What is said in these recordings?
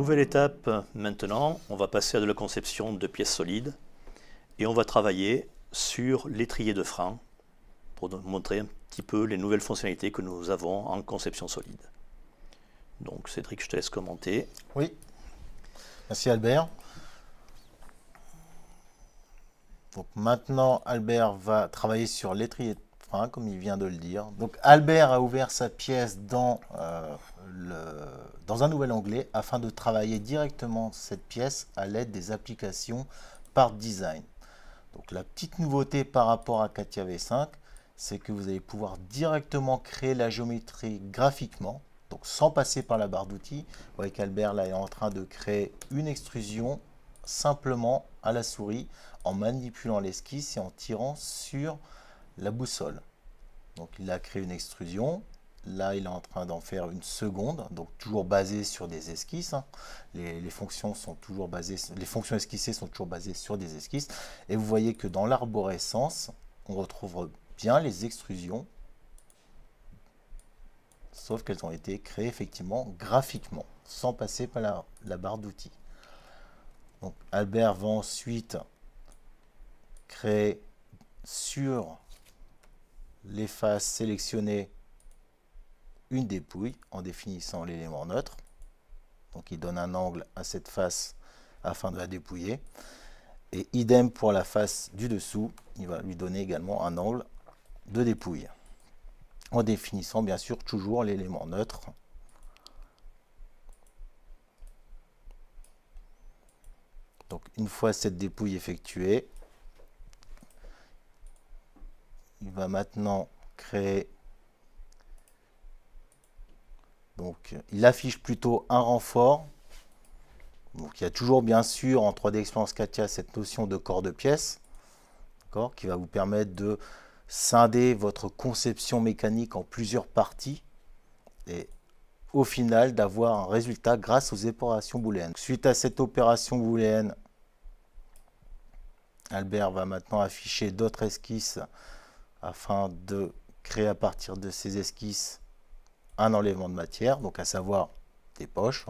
Nouvelle étape maintenant, on va passer à de la conception de pièces solides et on va travailler sur l'étrier de frein pour montrer un petit peu les nouvelles fonctionnalités que nous avons en conception solide. Donc Cédric, je te laisse commenter. Oui, merci Albert. Donc maintenant, Albert va travailler sur l'étrier de frein, comme il vient de le dire. Donc Albert a ouvert sa pièce dans un nouvel onglet afin de travailler directement cette pièce à l'aide des applications Part Design. Donc la petite nouveauté par rapport à CATIA V5, c'est que vous allez pouvoir directement créer la géométrie graphiquement, donc sans passer par la barre d'outils. Vous voyez qu'Albert là est en train de créer une extrusion simplement à la souris en manipulant l'esquisse et en tirant sur la boussole. Donc il a créé une extrusion. Là, il est en train d'en faire une seconde, donc toujours basée sur des esquisses. Les fonctions esquissées sont toujours basées sur des esquisses. Et vous voyez que dans l'arborescence, on retrouve bien les extrusions, sauf qu'elles ont été créées effectivement graphiquement, sans passer par la barre d'outils. Donc Albert va ensuite créer sur les faces sélectionnées une dépouille en définissant l'élément neutre. Donc il donne un angle à cette face afin de la dépouiller. Et idem pour la face du dessous, il va lui donner également un angle de dépouille. En définissant bien sûr toujours l'élément neutre. Donc une fois cette dépouille effectuée, il va maintenant créer. Donc il affiche plutôt un renfort. Donc il y a toujours bien sûr en 3D Experience CATIA cette notion de corps de pièce, qui va vous permettre de scinder votre conception mécanique en plusieurs parties et au final d'avoir un résultat grâce aux opérations booléennes. Suite à cette opération booléenne, Albert va maintenant afficher d'autres esquisses afin de créer à partir de ces esquisses un enlèvement de matière, donc à savoir des poches.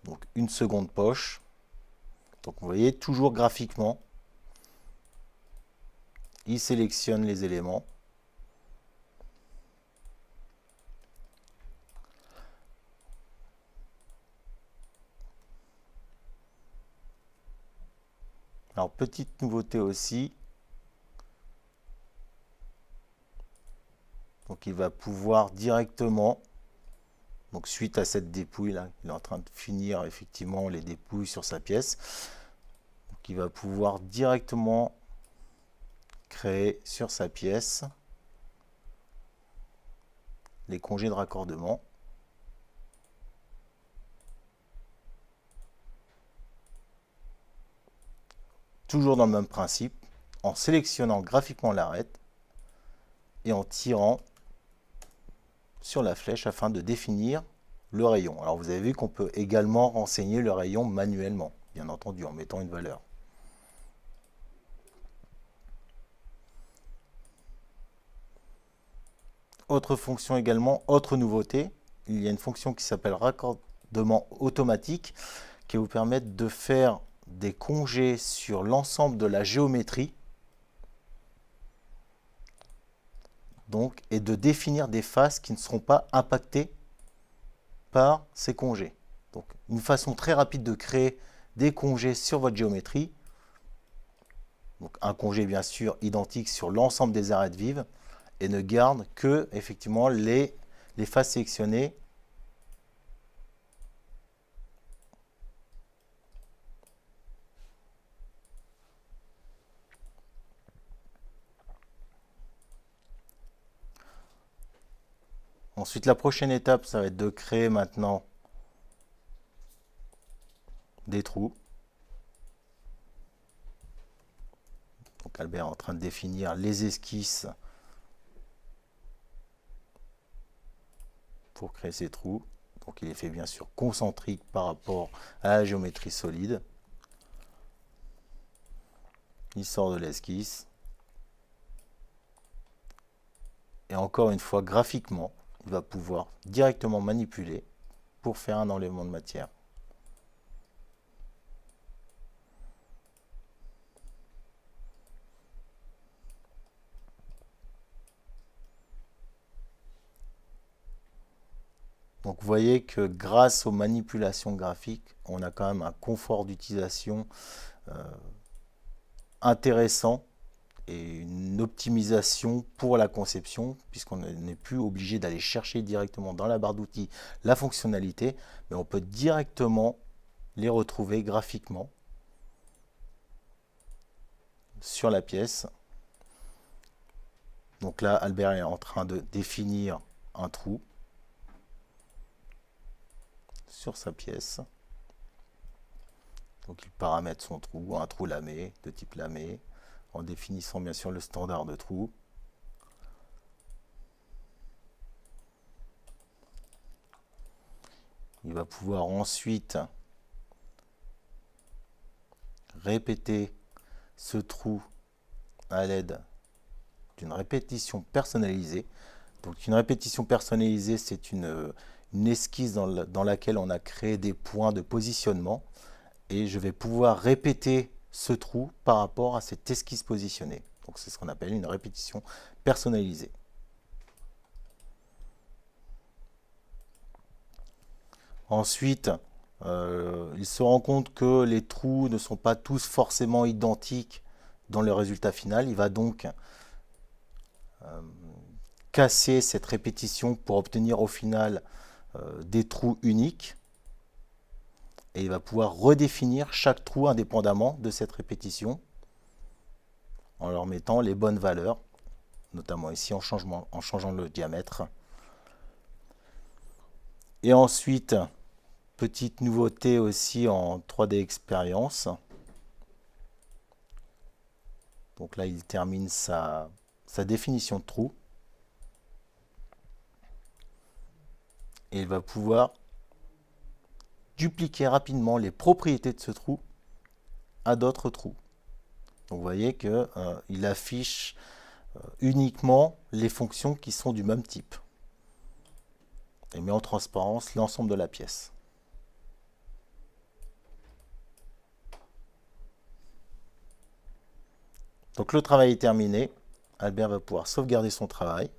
Donc une seconde poche. Donc vous voyez, toujours graphiquement, il sélectionne les éléments. Alors petite nouveauté aussi, donc il va pouvoir directement, donc suite à cette dépouille là, il est en train de finir effectivement les dépouilles sur sa pièce, donc il va pouvoir directement créer sur sa pièce les congés de raccordement. Toujours dans le même principe, en sélectionnant graphiquement l'arête et en tirant sur la flèche afin de définir le rayon. Alors vous avez vu qu'on peut également renseigner le rayon manuellement, bien entendu, en mettant une valeur. Autre fonction également, autre nouveauté, il y a une fonction qui s'appelle raccordement automatique qui va vous permettre de faire des congés sur l'ensemble de la géométrie donc, et de définir des faces qui ne seront pas impactées par ces congés. Donc une façon très rapide de créer des congés sur votre géométrie. Donc un congé bien sûr identique sur l'ensemble des arêtes vives et ne garde que effectivement les faces sélectionnées . Ensuite, la prochaine étape, ça va être de créer maintenant des trous. Donc Albert est en train de définir les esquisses pour créer ces trous. Donc il est fait bien sûr concentrique par rapport à la géométrie solide. Il sort de l'esquisse. Et encore une fois, graphiquement, il va pouvoir directement manipuler pour faire un enlèvement de matière. Donc vous voyez que grâce aux manipulations graphiques, on a quand même un confort d'utilisation intéressant et une optimisation pour la conception, puisqu'on n'est plus obligé d'aller chercher directement dans la barre d'outils la fonctionnalité, mais on peut directement les retrouver graphiquement sur la pièce. Donc là, Albert est en train de définir un trou sur sa pièce. Donc il paramètre son trou, un trou lamé, de type lamé, en définissant bien sûr le standard de trou. Il va pouvoir ensuite répéter ce trou à l'aide d'une répétition personnalisée. Donc une répétition personnalisée, c'est une esquisse dans laquelle on a créé des points de positionnement. Et je vais pouvoir répéter ce trou par rapport à cette esquisse positionnée. Donc c'est ce qu'on appelle une répétition personnalisée. Ensuite, il se rend compte que les trous ne sont pas tous forcément identiques dans le résultat final. Il va donc casser cette répétition pour obtenir au final des trous uniques. Et il va pouvoir redéfinir chaque trou indépendamment de cette répétition en leur mettant les bonnes valeurs, notamment ici en changeant le diamètre. Et ensuite, petite nouveauté aussi en 3D Experience. Donc là, il termine sa définition de trou. Et il va pouvoir dupliquer rapidement les propriétés de ce trou à d'autres trous. Donc vous voyez qu'il affiche uniquement les fonctions qui sont du même type et met en transparence l'ensemble de la pièce. Donc le travail est terminé. Albert va pouvoir sauvegarder son travail.